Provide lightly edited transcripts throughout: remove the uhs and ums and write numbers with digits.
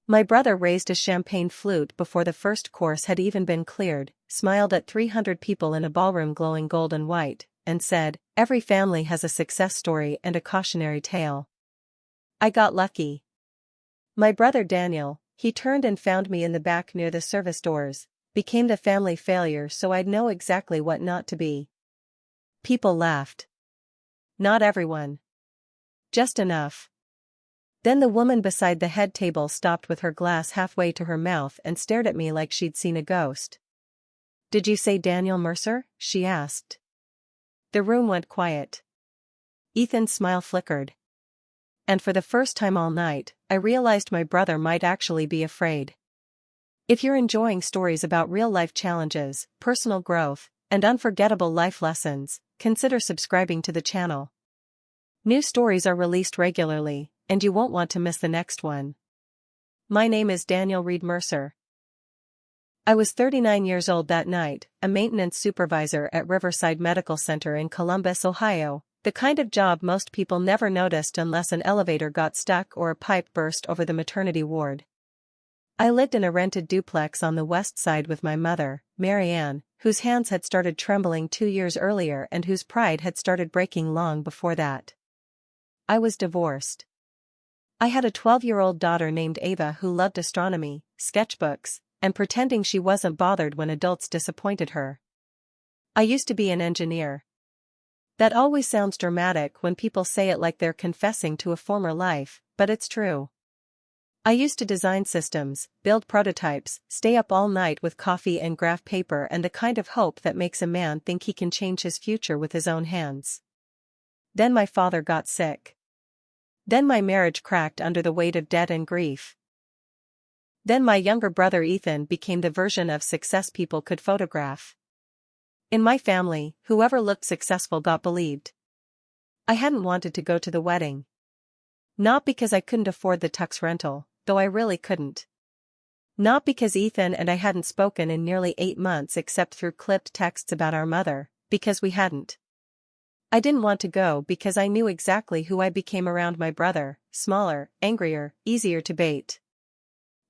My brother raised a champagne flute before the first course had even been cleared, smiled at 300 people in a ballroom glowing gold and white, and said, "Every family has a success story and a cautionary tale." I got lucky. My brother Daniel, he turned and found me in the back near the service doors, became the family failure so I'd know exactly what not to be. People laughed. Not everyone. Just enough. Then the woman beside the head table stopped with her glass halfway to her mouth and stared at me like she'd seen a ghost. "Did you say Daniel Mercer?" she asked. The room went quiet. Ethan's smile flickered. And for the first time all night, I realized my brother might actually be afraid. If you're enjoying stories about real-life challenges, personal growth, and unforgettable life lessons, consider subscribing to the channel. New stories are released regularly, and you won't want to miss the next one. My name is Daniel Mercer. I was 39 years old that night, a maintenance supervisor at Riverside Medical Center in Columbus, Ohio, the kind of job most people never noticed unless an elevator got stuck or a pipe burst over the maternity ward. I lived in a rented duplex on the west side with my mother, Mary Ann, whose hands had started trembling 2 years earlier and whose pride had started breaking long before that. I was divorced. I had a 12-year-old daughter named Ava who loved astronomy, sketchbooks, and pretending she wasn't bothered when adults disappointed her. I used to be an engineer. That always sounds dramatic when people say it like they're confessing to a former life, but it's true. I used to design systems, build prototypes, stay up all night with coffee and graph paper and the kind of hope that makes a man think he can change his future with his own hands. Then my father got sick. Then my marriage cracked under the weight of debt and grief. Then my younger brother Ethan became the version of success people could photograph. In my family, whoever looked successful got believed. I hadn't wanted to go to the wedding. Not because I couldn't afford the tux rental, though I really couldn't. Not because Ethan and I hadn't spoken in nearly 8 months except through clipped texts about our mother, because we hadn't. I didn't want to go because I knew exactly who I became around my brother: smaller, angrier, easier to bait.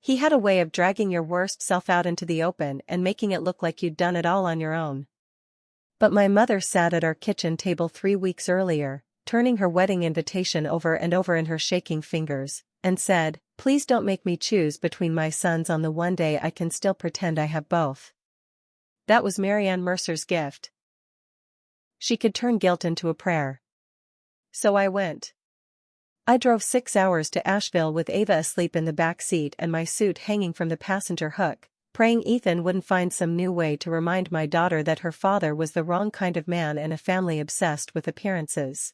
He had a way of dragging your worst self out into the open and making it look like you'd done it all on your own. But my mother sat at our kitchen table 3 weeks earlier, turning her wedding invitation over and over in her shaking fingers, and said, "Please don't make me choose between my sons on the one day I can still pretend I have both." That was Mary Ann Mercer's gift. She could turn guilt into a prayer. So I went. I drove 6 hours to Asheville with Ava asleep in the back seat and my suit hanging from the passenger hook, praying Ethan wouldn't find some new way to remind my daughter that her father was the wrong kind of man in a family obsessed with appearances.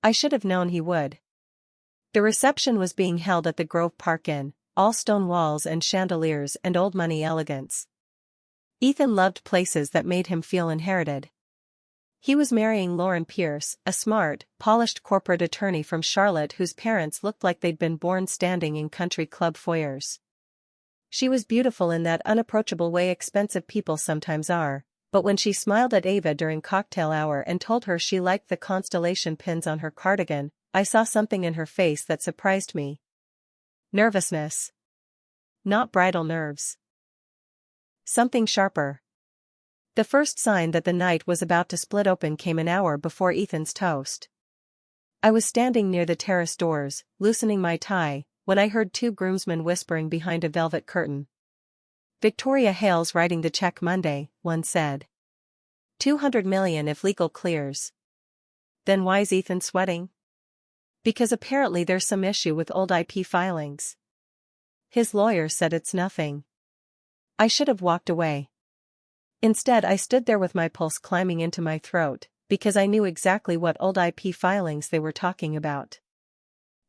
I should have known he would. The reception was being held at the Grove Park Inn, all stone walls and chandeliers and old money elegance. Ethan loved places that made him feel inherited. He was marrying Lauren Pierce, a smart, polished corporate attorney from Charlotte whose parents looked like they'd been born standing in country club foyers. She was beautiful in that unapproachable way expensive people sometimes are, but when she smiled at Ava during cocktail hour and told her she liked the constellation pins on her cardigan, I saw something in her face that surprised me. Nervousness. Not bridal nerves. Something sharper. The first sign that the night was about to split open came an hour before Ethan's toast. I was standing near the terrace doors, loosening my tie, when I heard 2 groomsmen whispering behind a velvet curtain. "Victoria Hale's writing the check Monday," one said. "$200 million if legal clears." Then why's Ethan sweating? Because apparently there's some issue with old IP filings. His lawyer said it's nothing. I should have walked away. Instead I stood there with my pulse climbing into my throat, because I knew exactly what old IP filings they were talking about.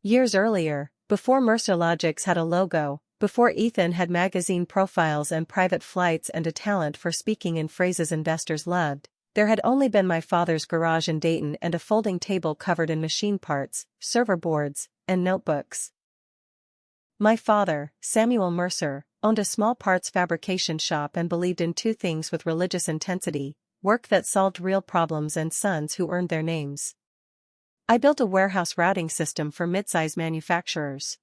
Years earlier, before Mercerlogics had a logo, before Ethan had magazine profiles and private flights and a talent for speaking in phrases investors loved, there had only been my father's garage in Dayton and a folding table covered in machine parts, server boards, and notebooks. My father, Samuel Mercer, owned a small parts fabrication shop and believed in 2 things with religious intensity: work that solved real problems and sons who earned their names. I built a warehouse routing system for mid-size manufacturers.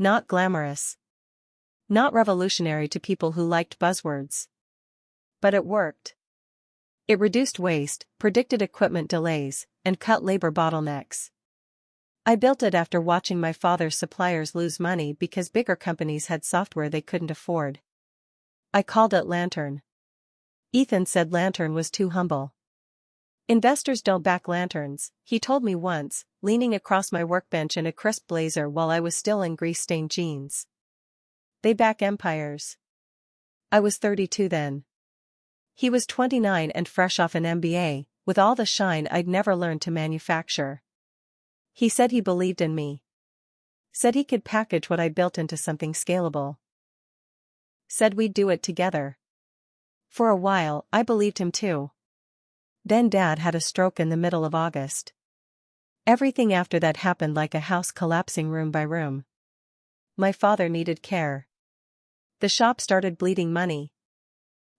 Not glamorous. Not revolutionary to people who liked buzzwords. But it worked. It reduced waste, predicted equipment delays, and cut labor bottlenecks. I built it after watching my father's suppliers lose money because bigger companies had software they couldn't afford. I called it Lantern. Ethan said Lantern was too humble. Investors don't back lanterns, he told me once, leaning across my workbench in a crisp blazer while I was still in grease-stained jeans. They back empires. I was 32 then. He was 29 and fresh off an MBA, with all the shine I'd never learned to manufacture. He said he believed in me. Said he could package what I built into something scalable. Said we'd do it together. For a while, I believed him too. Then Dad had a stroke in the middle of August. Everything after that happened like a house collapsing room by room. My father needed care. The shop started bleeding money.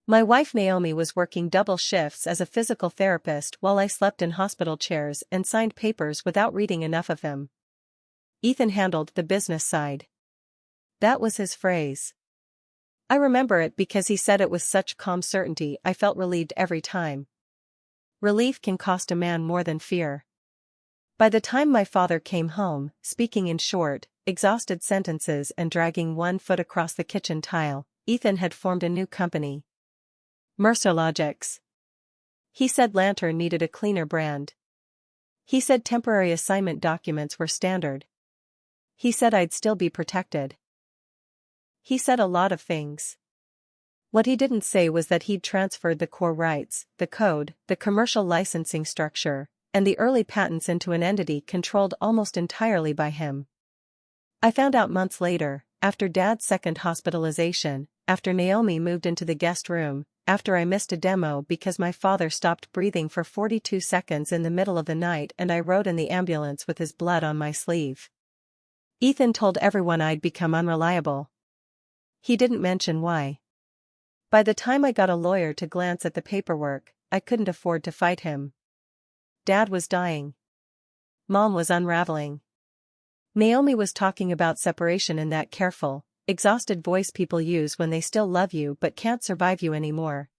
My wife Naomi was working double shifts as a physical therapist while I slept in hospital chairs and signed papers without reading enough of him. Ethan handled the business side. That was his phrase. I remember it because he said it with such calm certainty I felt relieved every time. Relief can cost a man more than fear. By the time my father came home, speaking in short, exhausted sentences and dragging one foot across the kitchen tile, Ethan had formed a new company. Mercer Logics. He said Lantern needed a cleaner brand. He said temporary assignment documents were standard. He said I'd still be protected. He said a lot of things. What he didn't say was that he'd transferred the core rights, the code, the commercial licensing structure, and the early patents into an entity controlled almost entirely by him. I found out months later, after Dad's second hospitalization, after Naomi moved into the guest room, after I missed a demo because my father stopped breathing for 42 seconds in the middle of the night and I rode in the ambulance with his blood on my sleeve. Ethan told everyone I'd become unreliable. He didn't mention why. By the time I got a lawyer to glance at the paperwork, I couldn't afford to fight him. Dad was dying. Mom was unraveling. Naomi was talking about separation in that careful, exhausted voice people use when they still love you but can't survive you anymore.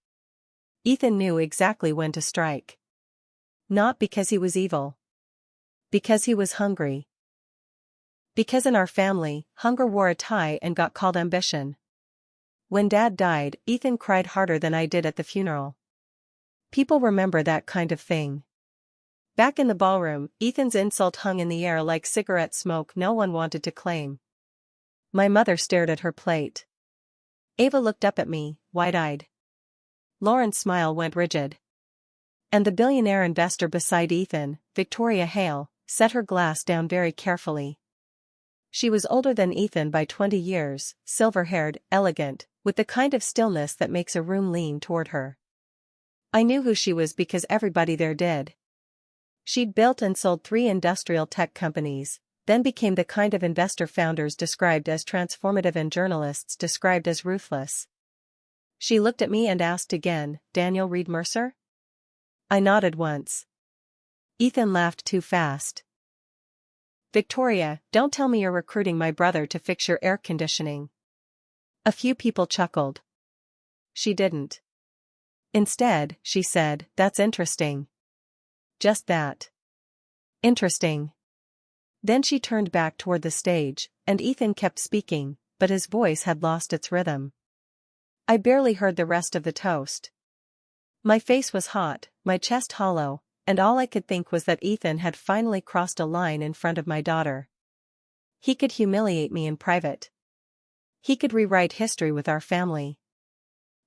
Ethan knew exactly when to strike. Not because he was evil. Because he was hungry. Because in our family, hunger wore a tie and got called ambition. When Dad died, Ethan cried harder than I did at the funeral. People remember that kind of thing. Back in the ballroom, Ethan's insult hung in the air like cigarette smoke no one wanted to claim. My mother stared at her plate. Ava looked up at me, wide-eyed. Lauren's smile went rigid. And the billionaire investor beside Ethan, Victoria Hale, set her glass down very carefully. She was older than Ethan by 20 years, silver-haired, elegant, with the kind of stillness that makes a room lean toward her. I knew who she was because everybody there did. She'd built and sold 3 industrial tech companies, then became the kind of investor founders described as transformative and journalists described as ruthless. She looked at me and asked again, "Daniel Mercer?" I nodded once. Ethan laughed too fast. "Victoria, don't tell me you're recruiting my brother to fix your air conditioning." A few people chuckled. She didn't. Instead, she said, "That's interesting." Just that. Interesting. Then she turned back toward the stage, and Ethan kept speaking, but his voice had lost its rhythm. I barely heard the rest of the toast. My face was hot, my chest hollow, and all I could think was that Ethan had finally crossed a line in front of my daughter. He could humiliate me in private. He could rewrite history with our family.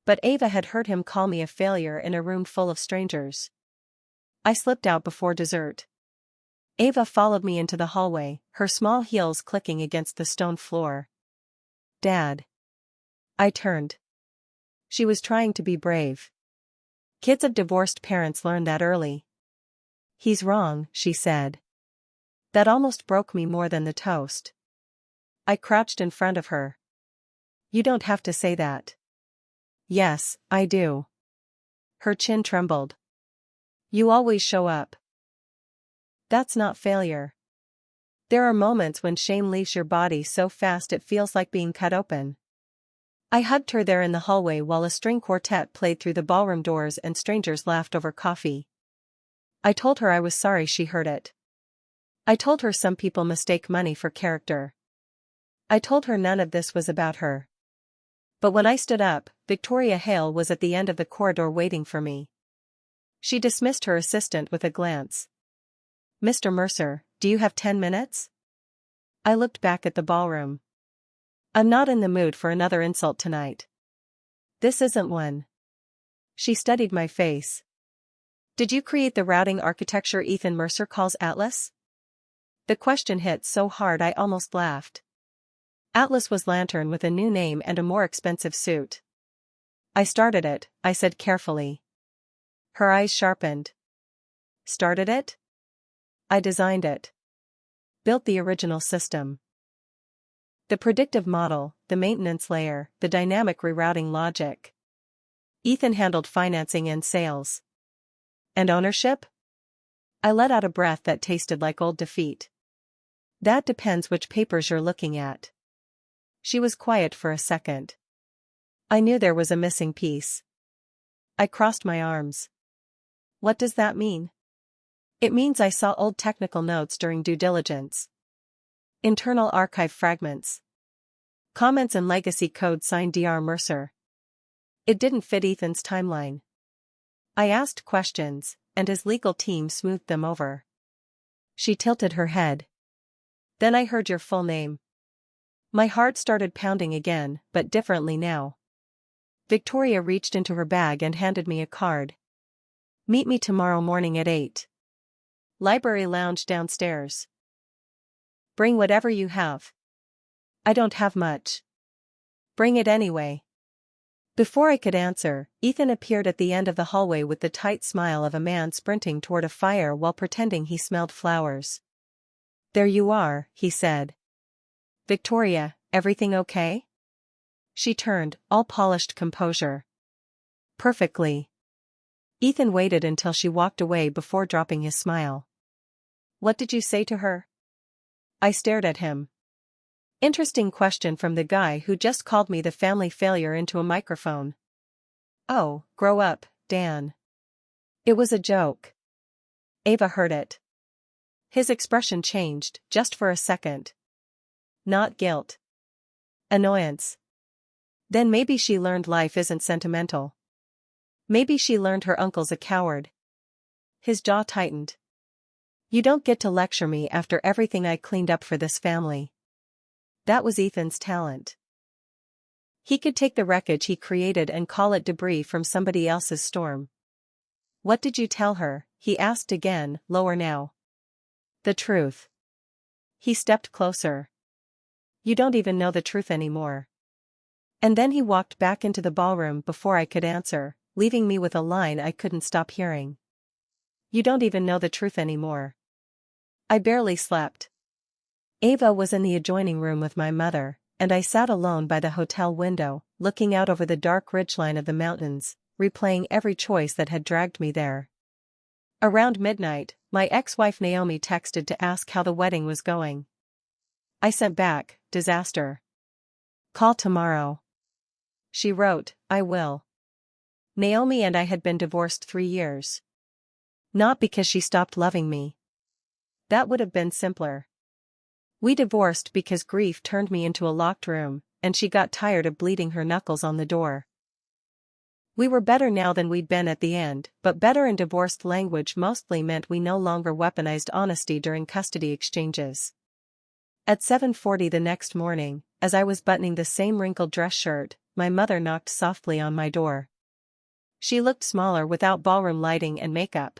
But Ava had heard him call me a failure in a room full of strangers. I slipped out before dessert. Ava followed me into the hallway, her small heels clicking against the stone floor. "Dad." I turned. She was trying to be brave. Kids of divorced parents learn that early. "He's wrong," she said. That almost broke me more than the toast. I crouched in front of her. "You don't have to say that." "Yes, I do." Her chin trembled. "You always show up." "That's not failure." There are moments when shame leaves your body so fast it feels like being cut open. I hugged her there in the hallway while a string quartet played through the ballroom doors and strangers laughed over coffee. I told her I was sorry she heard it. I told her some people mistake money for character. I told her none of this was about her. But when I stood up, Victoria Hale was at the end of the corridor waiting for me. She dismissed her assistant with a glance. "Mr. Mercer, do you have 10 minutes?" I looked back at the ballroom. "I'm not in the mood for another insult tonight." "This isn't one." She studied my face. "Did you create the routing architecture Ethan Mercer calls Atlas?" The question hit so hard I almost laughed. Atlas was Lantern with a new name and a more expensive suit. "I started it," I said carefully. Her eyes sharpened. "Started it?" "I designed it. Built the original system. The predictive model, the maintenance layer, the dynamic rerouting logic. Ethan handled financing and sales. And ownership?" I let out a breath that tasted like old defeat. "That depends which papers you're looking at." She was quiet for a second. I knew there was a missing piece. I crossed my arms. "What does that mean?" "It means I saw old technical notes during due diligence. Internal archive fragments. Comments and legacy code signed Dr. Mercer. It didn't fit Ethan's timeline. I asked questions, and his legal team smoothed them over." She tilted her head. "Then I heard your full name." My heart started pounding again, but differently now. Victoria reached into her bag and handed me a card. "Meet me tomorrow morning at 8. Library lounge downstairs. Bring whatever you have." "I don't have much." "Bring it anyway." Before I could answer, Ethan appeared at the end of the hallway with the tight smile of a man sprinting toward a fire while pretending he smelled flowers. "There you are," he said. "Victoria, everything okay?" She turned, all polished composure. "Perfectly." Ethan waited until she walked away before dropping his smile. "What did you say to her?" I stared at him. Interesting question from the guy who just called me the family failure into a microphone. "Oh, grow up, Dan." It was a joke. Ava heard it. His expression changed, just for a second. Not guilt. Annoyance. Then maybe she learned life isn't sentimental. Maybe she learned her uncle's a coward. His jaw tightened. "You don't get to lecture me after everything I cleaned up for this family." That was Ethan's talent. He could take the wreckage he created and call it debris from somebody else's storm. "What did you tell her?" he asked again, lower now. "The truth." He stepped closer. "You don't even know the truth anymore." And then he walked back into the ballroom before I could answer, leaving me with a line I couldn't stop hearing. "You don't even know the truth anymore." I barely slept. Ava was in the adjoining room with my mother, and I sat alone by the hotel window, looking out over the dark ridgeline of the mountains, replaying every choice that had dragged me there. Around midnight, my ex-wife Naomi texted to ask how the wedding was going. I sent back, "Disaster. Call tomorrow." She wrote, "I will." Naomi and I had been divorced 3 years. Not because she stopped loving me. That would have been simpler. We divorced because grief turned me into a locked room, and she got tired of bleeding her knuckles on the door. We were better now than we'd been at the end, but better in divorced language mostly meant we no longer weaponized honesty during custody exchanges. At 7:40 the next morning, as I was buttoning the same wrinkled dress shirt, my mother knocked softly on my door. She looked smaller without ballroom lighting and makeup.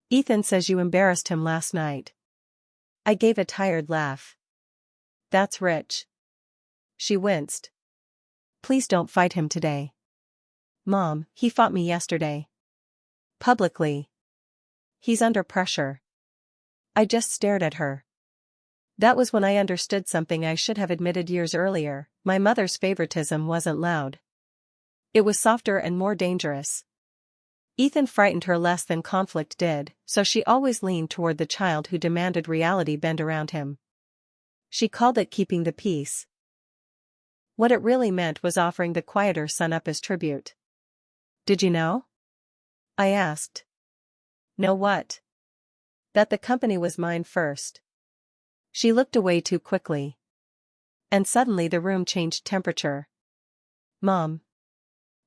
"Ethan says you embarrassed him last night." I gave a tired laugh. "That's rich." She winced. "Please don't fight him today." "Mom, he fought me yesterday. Publicly. He's under pressure." I just stared at her. That was when I understood something I should have admitted years earlier: my mother's favoritism wasn't loud. It was softer and more dangerous. Ethan frightened her less than conflict did, so she always leaned toward the child who demanded reality bend around him. She called it keeping the peace. What it really meant was offering the quieter son up as tribute. "Did you know?" I asked. "Know what?" "That the company was mine first." She looked away too quickly. And suddenly the room changed temperature. "Mom."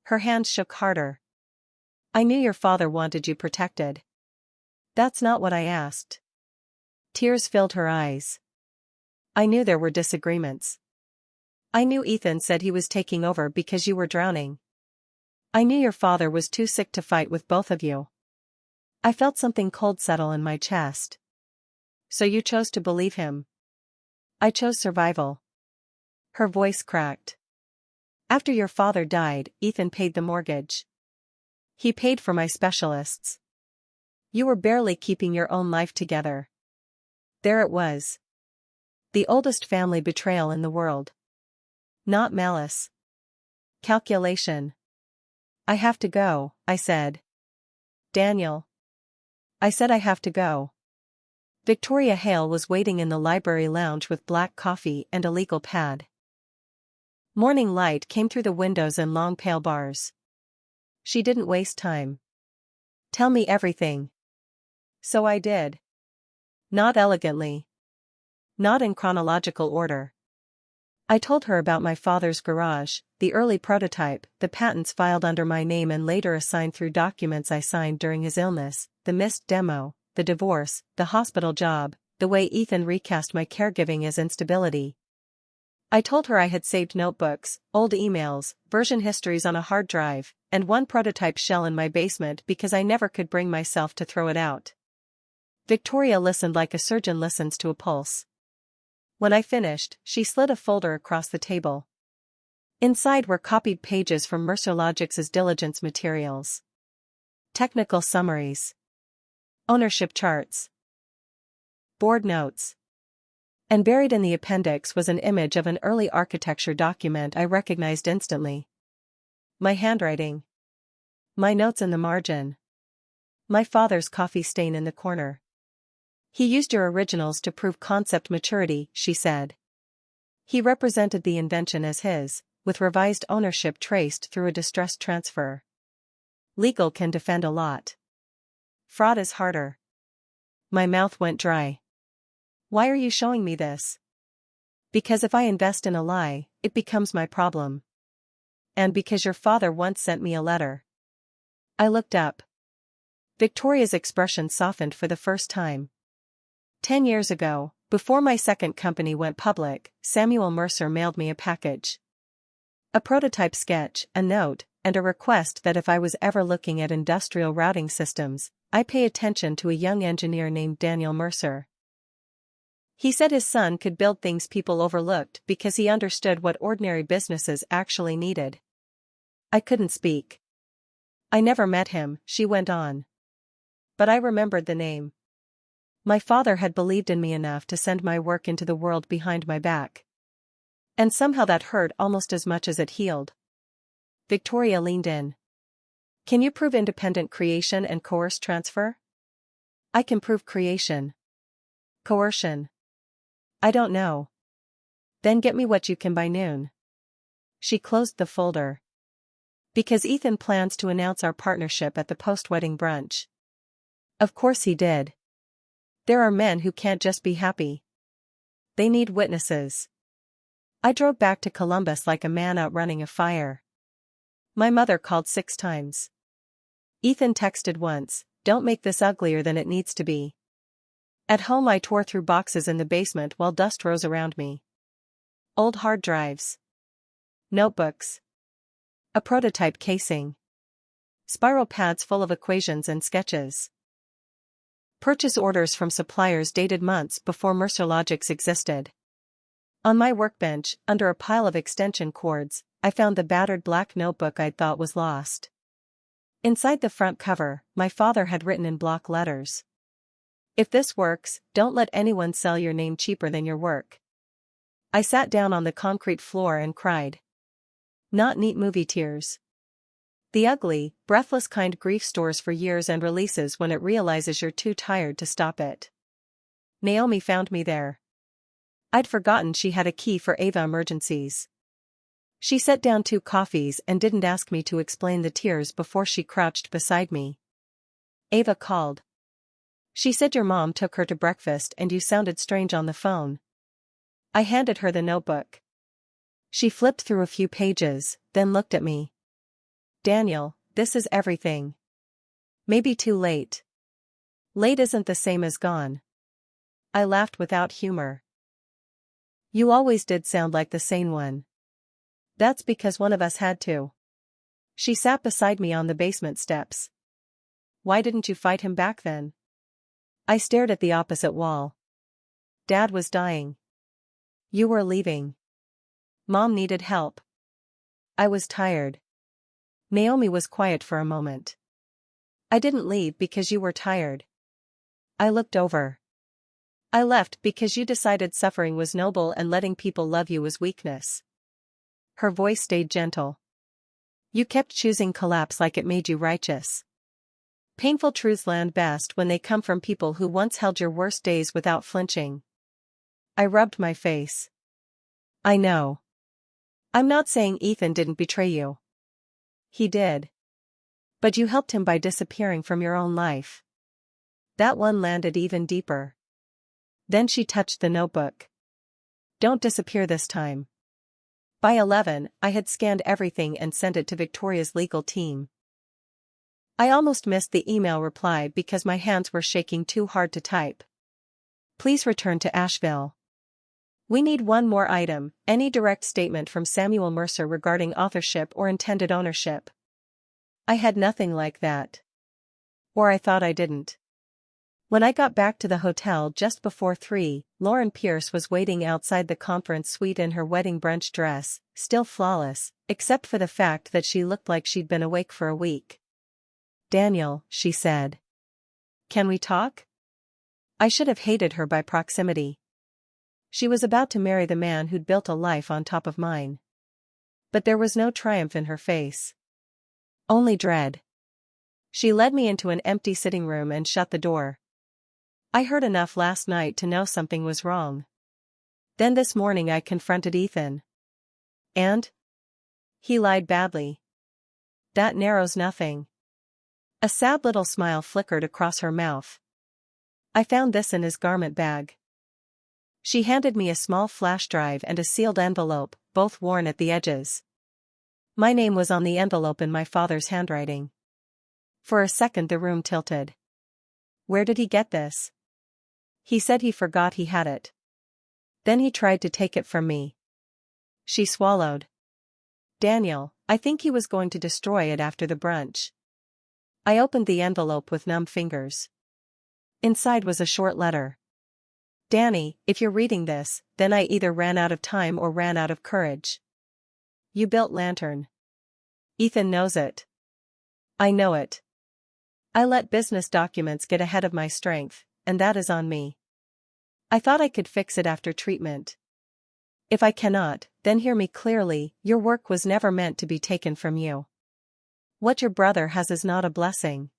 Her hands shook harder. "I knew your father wanted you protected." "That's not what I asked." Tears filled her eyes. "I knew there were disagreements. I knew Ethan said he was taking over because you were drowning. I knew your father was too sick to fight with both of you." I felt something cold settle in my chest. "So you chose to believe him?" "I chose survival." Her voice cracked. "After your father died, Ethan paid the mortgage. He paid for my specialists. You were barely keeping your own life together. There it was. The oldest family betrayal in the world. Not malice. Calculation." "I have to go," I said. "Daniel." I said I have to go. Victoria Hale was waiting in the library lounge with black coffee and a legal pad. Morning light came through the windows in long pale bars. She didn't waste time. "Tell me everything." So I did. Not elegantly. Not in chronological order. I told her about my father's garage, the early prototype, the patents filed under my name and later assigned through documents I signed during his illness, the missed demo, the divorce, the hospital job, the way Ethan recast my caregiving as instability. I told her I had saved notebooks, old emails, version histories on a hard drive, and one prototype shell in my basement because I never could bring myself to throw it out. Victoria listened like a surgeon listens to a pulse. When I finished, she slid a folder across the table. Inside were copied pages from Mercer Logic's diligence materials. Technical summaries. Ownership charts. Board notes. And buried in the appendix was an image of an early architecture document I recognized instantly. My handwriting. My notes in the margin. My father's coffee stain in the corner. "He used your originals to prove concept maturity," she said. "He represented the invention as his, with revised ownership traced through a distressed transfer. Legal can defend a lot. Fraud is harder." My mouth went dry. "Why are you showing me this?" "Because if I invest in a lie, it becomes my problem. And because your father once sent me a letter." I looked up. Victoria's expression softened for the first time. 10 years ago, before my second company went public, Samuel Mercer mailed me a package. A prototype sketch, a note, and a request that if I was ever looking at industrial routing systems, I pay attention to a young engineer named Daniel Mercer. He said his son could build things people overlooked because he understood what ordinary businesses actually needed. I couldn't speak. "I never met him," she went on. But I remembered the name. My father had believed in me enough to send my work into the world behind my back. And somehow that hurt almost as much as it healed. Victoria leaned in. "Can you prove independent creation and coerced transfer?" "I can prove creation. Coercion? I don't know." "Then get me what you can by noon." She closed the folder. "Because Ethan plans to announce our partnership at the post-wedding brunch." Of course he did. There are men who can't just be happy. They need witnesses. I drove back to Columbus like a man outrunning a fire. My mother called 6 times. Ethan texted once, "Don't make this uglier than it needs to be." At home I tore through boxes in the basement while dust rose around me. Old hard drives. Notebooks. A prototype casing. Spiral pads full of equations and sketches. Purchase orders from suppliers dated months before Mercer Logics existed. On my workbench, under a pile of extension cords, I found the battered black notebook I'd thought was lost. Inside the front cover, my father had written in block letters. "If this works, don't let anyone sell your name cheaper than your work." I sat down on the concrete floor and cried. Not neat movie tears. The ugly, breathless kind grief stores for years and releases when it realizes you're too tired to stop it. Naomi found me there. I'd forgotten she had a key for Ava emergencies. She set down 2 coffees and didn't ask me to explain the tears before she crouched beside me. Ava called. She said your mom took her to breakfast and you sounded strange on the phone. I handed her the notebook. She flipped through a few pages, then looked at me. Daniel, this is everything. Maybe too late. Late isn't the same as gone. I laughed without humor. You always did sound like the sane one. That's because one of us had to. She sat beside me on the basement steps. Why didn't you fight him back then? I stared at the opposite wall. Dad was dying. You were leaving. Mom needed help. I was tired. Naomi was quiet for a moment. I didn't leave because you were tired. I looked over. I left because you decided suffering was noble and letting people love you was weakness. Her voice stayed gentle. You kept choosing collapse like it made you righteous. Painful truths land best when they come from people who once held your worst days without flinching. I rubbed my face. I know. I'm not saying Ethan didn't betray you. He did. But you helped him by disappearing from your own life. That one landed even deeper. Then she touched the notebook. Don't disappear this time. By 11, I had scanned everything and sent it to Victoria's legal team. I almost missed the email reply because my hands were shaking too hard to type. Please return to Asheville. We need one more item, any direct statement from Daniel Mercer regarding authorship or intended ownership. I had nothing like that. Or I thought I didn't. When I got back to the hotel just before 3, Lauren Pierce was waiting outside the conference suite in her wedding brunch dress, still flawless, except for the fact that she looked like she'd been awake for a week. Daniel, she said. Can we talk? I should have hated her by proximity. She was about to marry the man who'd built a life on top of mine. But there was no triumph in her face. Only dread. She led me into an empty sitting room and shut the door. I heard enough last night to know something was wrong. Then this morning I confronted Ethan. And? He lied badly. That narrows nothing. A sad little smile flickered across her mouth. I found this in his garment bag. She handed me a small flash drive and a sealed envelope, both worn at the edges. My name was on the envelope in my father's handwriting. For a second the room tilted. Where did he get this? He said he forgot he had it. Then he tried to take it from me. She swallowed. Daniel, I think he was going to destroy it after the brunch. I opened the envelope with numb fingers. Inside was a short letter. Danny, if you're reading this, then I either ran out of time or ran out of courage. You built Lantern. Ethan knows it. I know it. I let business documents get ahead of my strength, and that is on me. I thought I could fix it after treatment. If I cannot, then hear me clearly, your work was never meant to be taken from you. What your brother has is not a blessing.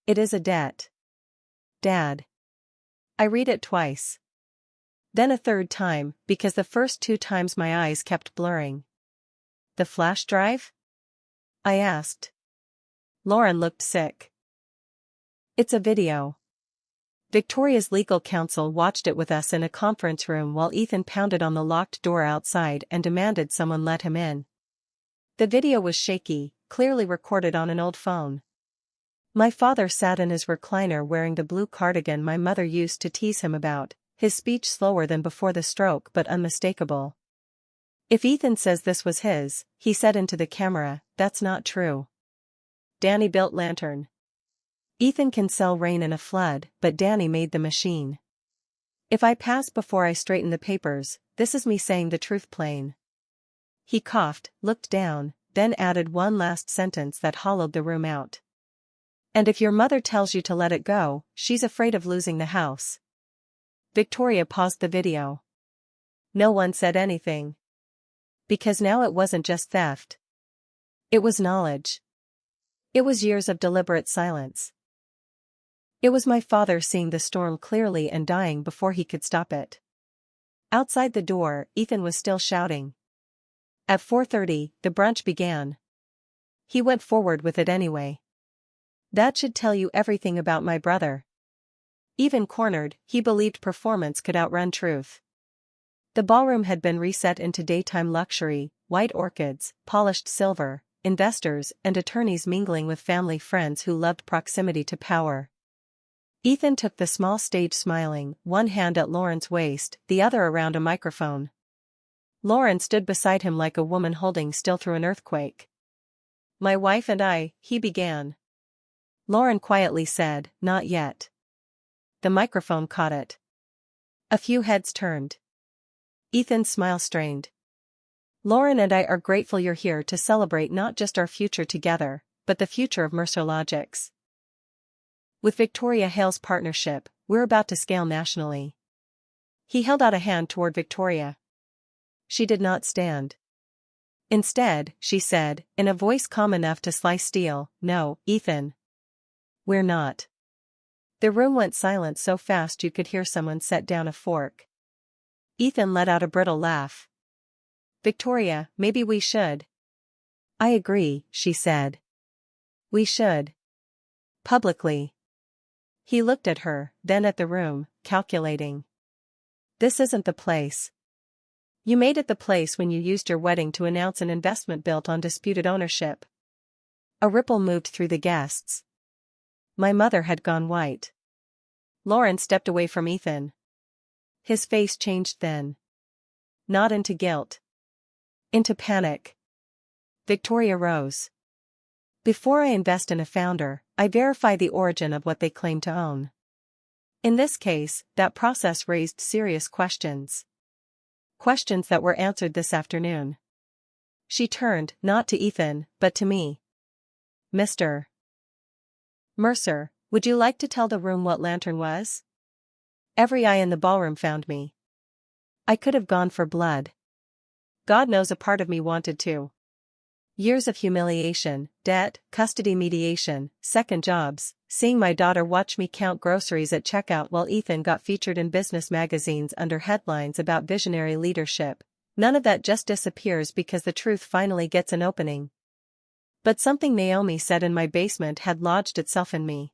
It is a debt. Dad. I read it twice. Then a third time, because the first 2 times my eyes kept blurring. The flash drive? I asked. Lauren looked sick. It's a video. Victoria's legal counsel watched it with us in a conference room while Ethan pounded on the locked door outside and demanded someone let him in. The video was shaky, clearly recorded on an old phone. My father sat in his recliner wearing the blue cardigan my mother used to tease him about, his speech slower than before the stroke but unmistakable. If Ethan says this was his, he said into the camera, that's not true. Danny built Lantern. Ethan can sell rain in a flood, but Danny made the machine. If I pass before I straighten the papers, this is me saying the truth plain. He coughed, looked down, then added one last sentence that hollowed the room out. And if your mother tells you to let it go, she's afraid of losing the house. Victoria paused the video. No one said anything. Because now it wasn't just theft. It was knowledge. It was years of deliberate silence. It was my father seeing the storm clearly and dying before he could stop it. Outside the door, Ethan was still shouting. At 4:30, the brunch began. He went forward with it anyway. That should tell you everything about my brother. Even cornered, he believed performance could outrun truth. The ballroom had been reset into daytime luxury, white orchids, polished silver, investors and attorneys mingling with family friends who loved proximity to power. Ethan took the small stage smiling, one hand at Lauren's waist, the other around a microphone. Lauren stood beside him like a woman holding still through an earthquake. My wife and I, he began. Lauren quietly said, not yet. The microphone caught it. A few heads turned. Ethan's smile strained. Lauren and I are grateful you're here to celebrate not just our future together, but the future of Mercer Logics. With Victoria Hale's partnership, we're about to scale nationally. He held out a hand toward Victoria. She did not stand. Instead, she said, in a voice calm enough to slice steel, no, Ethan. We're not. The room went silent so fast you could hear someone set down a fork. Ethan let out a brittle laugh. Victoria, maybe we should. I agree, she said. We should. Publicly. He looked at her, then at the room, calculating. This isn't the place. You made it the place when you used your wedding to announce an investment built on disputed ownership. A ripple moved through the guests. My mother had gone white. Lauren stepped away from Ethan. His face changed then. Not into guilt. Into panic. Victoria rose. Before I invest in a founder, I verify the origin of what they claim to own. In this case, that process raised serious questions. Questions that were answered this afternoon. She turned, not to Ethan, but to me. Mr. Mercer, would you like to tell the room what Lantern was? Every eye in the ballroom found me. I could have gone for blood. God knows a part of me wanted to. Years of humiliation, debt, custody mediation, second jobs, seeing my daughter watch me count groceries at checkout while Ethan got featured in business magazines under headlines about visionary leadership. None of that just disappears because the truth finally gets an opening. But something Naomi said in my basement had lodged itself in me.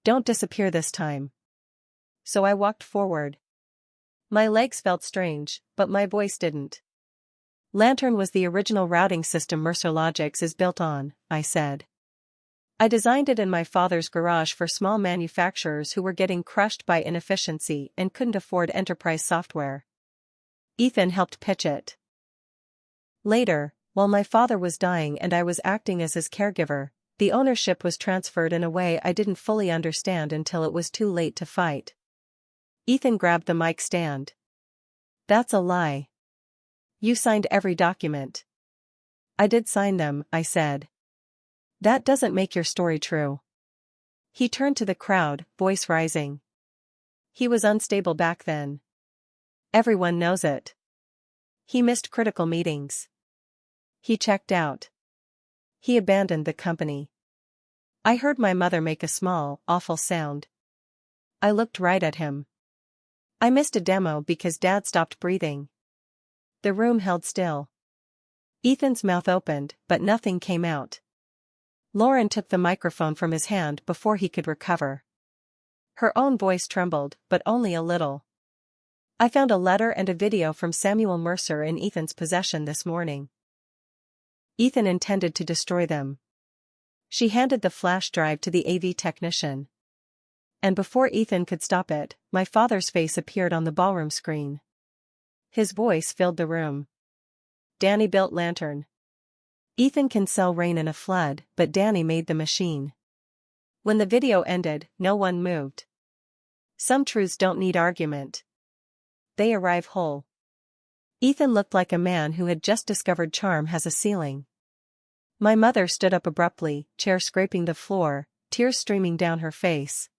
Don't disappear this time. So I walked forward. My legs felt strange, but my voice didn't. Lantern was the original routing system Mercer Logics is built on, I said. I designed it in my father's garage for small manufacturers who were getting crushed by inefficiency and couldn't afford enterprise software. Ethan helped pitch it. Later, while my father was dying and I was acting as his caregiver, the ownership was transferred in a way I didn't fully understand until it was too late to fight. Ethan grabbed the mic stand. That's a lie. You signed every document. I did sign them, I said. That doesn't make your story true. He turned to the crowd, voice rising. He was unstable back then. Everyone knows it. He missed critical meetings. He checked out. He abandoned the company. I heard my mother make a small, awful sound. I looked right at him. I missed a demo because Dad stopped breathing. The room held still. Ethan's mouth opened, but nothing came out. Lauren took the microphone from his hand before he could recover. Her own voice trembled, but only a little. I found a letter and a video from Samuel Mercer in Ethan's possession this morning. Ethan intended to destroy them. She handed the flash drive to the AV technician. And before Ethan could stop it, my father's face appeared on the ballroom screen. His voice filled the room. Danny built Lantern. Ethan can sell rain in a flood, but Danny made the machine. When the video ended, no one moved. Some truths don't need argument. They arrive whole. Ethan looked like a man who had just discovered charm has a ceiling. My mother stood up abruptly, chair scraping the floor, tears streaming down her face.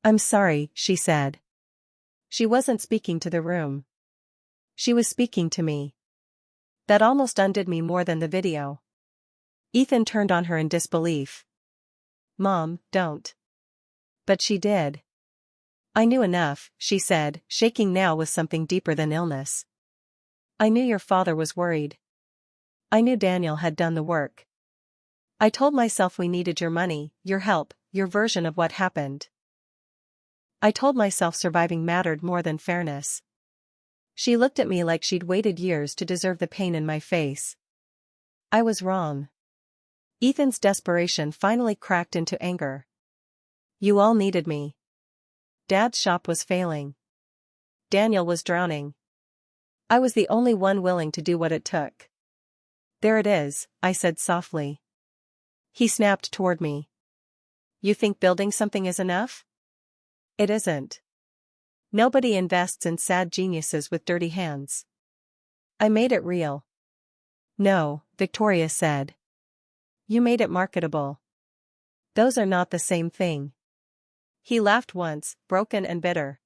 I'm sorry, she said. She wasn't speaking to the room. She was speaking to me. That almost undid me more than the video. Ethan turned on her in disbelief. Mom, don't. But she did. I knew enough, she said, shaking now with something deeper than illness. I knew your father was worried. I knew Daniel had done the work. I told myself we needed your money, your help, your version of what happened. I told myself surviving mattered more than fairness. She looked at me like she'd waited years to deserve the pain in my face. I was wrong. Ethan's desperation finally cracked into anger. You all needed me. Dad's shop was failing. Daniel was drowning. I was the only one willing to do what it took. There it is, I said softly. He snapped toward me. You think building something is enough? It isn't. Nobody invests in sad geniuses with dirty hands. I made it real. No, Victoria said. You made it marketable. Those are not the same thing. He laughed once, broken and bitter.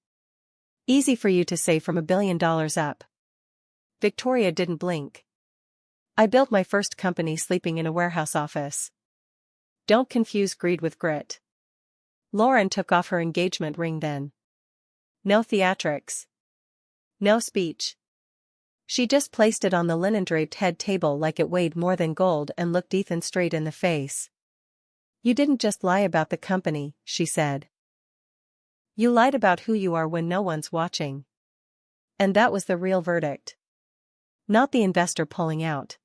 Easy for you to say from $1 billion up. Victoria didn't blink. I built my first company sleeping in a warehouse office. Don't confuse greed with grit. Lauren took off her engagement ring then. No theatrics. No speech. She just placed it on the linen-draped head table like it weighed more than gold and looked Ethan straight in the face. You didn't just lie about the company, she said. You lied about who you are when no one's watching. And that was the real verdict. Not the investor pulling out.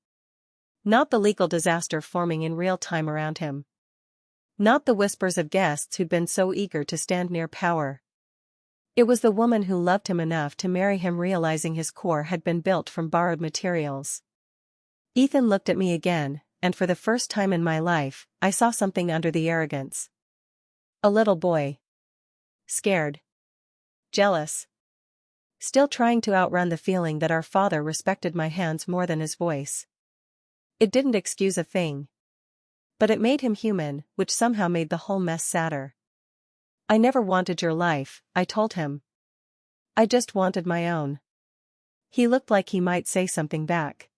Not the legal disaster forming in real time around him. Not the whispers of guests who'd been so eager to stand near power. It was the woman who loved him enough to marry him realizing his core had been built from borrowed materials. Ethan looked at me again, and for the first time in my life, I saw something under the arrogance. A little boy. Scared. Jealous. Still trying to outrun the feeling that our father respected my hands more than his voice. It didn't excuse a thing. But it made him human, which somehow made the whole mess sadder. I never wanted your life, I told him. I just wanted my own. He looked like he might say something back.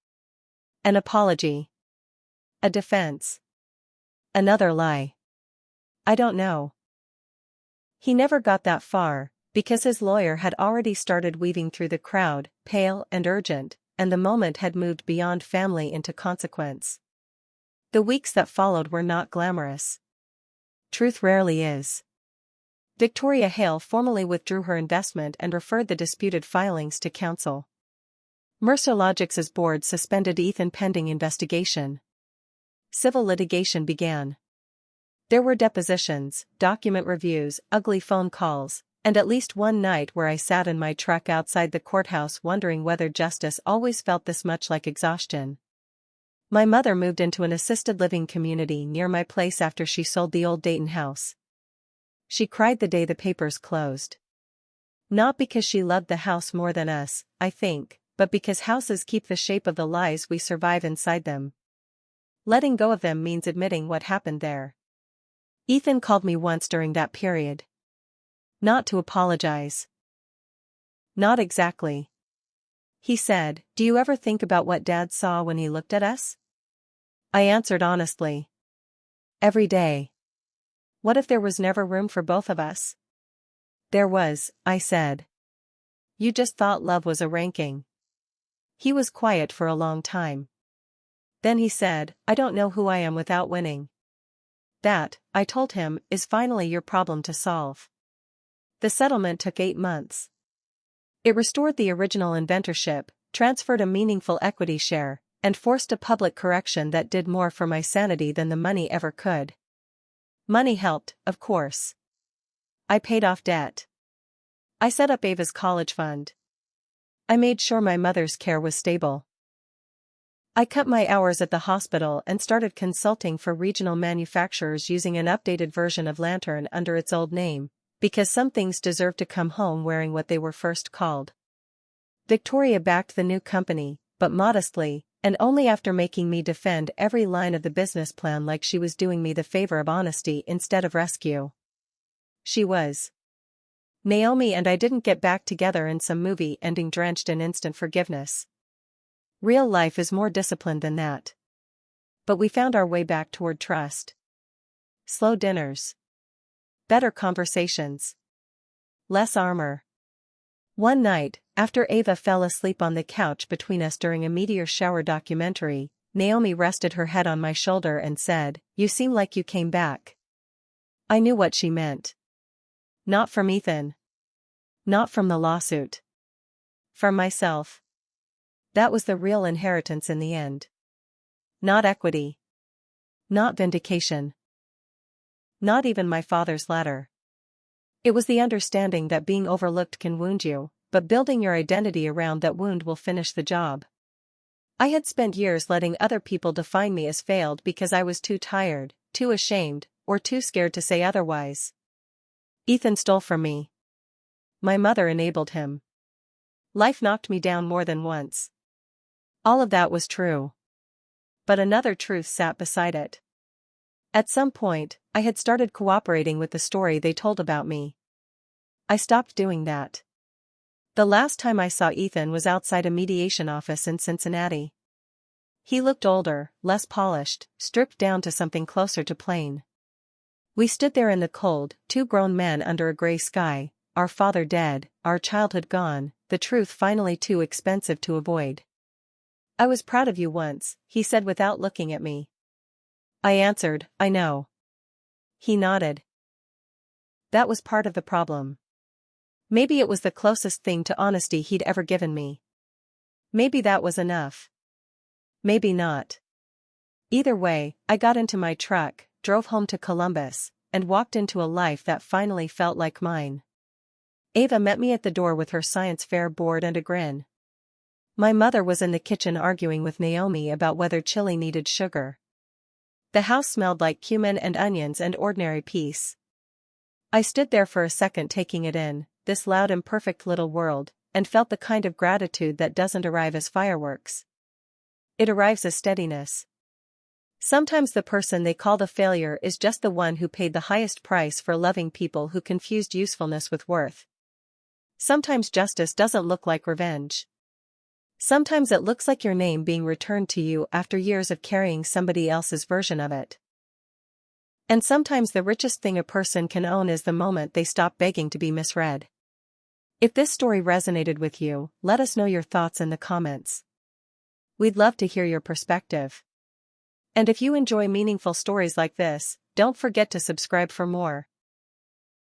An apology. A defense. Another lie. I don't know. He never got that far, because his lawyer had already started weaving through the crowd, pale and urgent, and the moment had moved beyond family into consequence. The weeks that followed were not glamorous. Truth rarely is. Victoria Hale formally withdrew her investment and referred the disputed filings to counsel. Mercer Logix's board suspended Ethan pending investigation. Civil litigation began. There were depositions, document reviews, ugly phone calls, and at least one night where I sat in my truck outside the courthouse wondering whether justice always felt this much like exhaustion. My mother moved into an assisted living community near my place after she sold the old Dayton house. She cried the day the papers closed. Not because she loved the house more than us, I think, but because houses keep the shape of the lies we survive inside them. Letting go of them means admitting what happened there. Ethan called me once during that period. Not to apologize. Not exactly. He said, "Do you ever think about what Dad saw when he looked at us?" I answered honestly. Every day. What if there was never room for both of us? There was, I said. You just thought love was a ranking. He was quiet for a long time. Then he said, I don't know who I am without winning. That, I told him, is finally your problem to solve. The settlement took 8 months. It restored the original inventorship, transferred a meaningful equity share, and forced a public correction that did more for my sanity than the money ever could. Money helped, of course. I paid off debt. I set up Ava's college fund. I made sure my mother's care was stable. I cut my hours at the hospital and started consulting for regional manufacturers using an updated version of Lantern under its old name, because some things deserve to come home wearing what they were first called. Victoria backed the new company, but modestly, and only after making me defend every line of the business plan like she was doing me the favor of honesty instead of rescue. She was. Naomi and I didn't get back together in some movie ending drenched in instant forgiveness. Real life is more disciplined than that. But we found our way back toward trust. Slow dinners. Better conversations. Less armor. One night, after Ava fell asleep on the couch between us during a meteor shower documentary, Naomi rested her head on my shoulder and said, "You seem like you came back." I knew what she meant. Not from Ethan. Not from the lawsuit. From myself. That was the real inheritance in the end. Not equity. Not vindication. Not even my father's letter. It was the understanding that being overlooked can wound you, but building your identity around that wound will finish the job. I had spent years letting other people define me as failed because I was too tired, too ashamed, or too scared to say otherwise. Ethan stole from me. My mother enabled him. Life knocked me down more than once. All of that was true. But another truth sat beside it. At some point, I had started cooperating with the story they told about me. I stopped doing that. The last time I saw Ethan was outside a mediation office in Cincinnati. He looked older, less polished, stripped down to something closer to plain. We stood there in the cold, two grown men under a gray sky, our father dead, our childhood gone, the truth finally too expensive to avoid. "I was proud of you once," he said without looking at me. I answered, "I know." He nodded. That was part of the problem. Maybe it was the closest thing to honesty he'd ever given me. Maybe that was enough. Maybe not. Either way, I got into my truck, drove home to Columbus, and walked into a life that finally felt like mine. Ava met me at the door with her science fair board and a grin. My mother was in the kitchen arguing with Naomi about whether chili needed sugar. The house smelled like cumin and onions and ordinary peace. I stood there for a second taking it in, this loud imperfect little world, and felt the kind of gratitude that doesn't arrive as fireworks. It arrives as steadiness. Sometimes the person they call the failure is just the one who paid the highest price for loving people who confused usefulness with worth. Sometimes justice doesn't look like revenge. Sometimes it looks like your name being returned to you after years of carrying somebody else's version of it. And sometimes the richest thing a person can own is the moment they stop begging to be misread. If this story resonated with you, let us know your thoughts in the comments. We'd love to hear your perspective. And if you enjoy meaningful stories like this, don't forget to subscribe for more.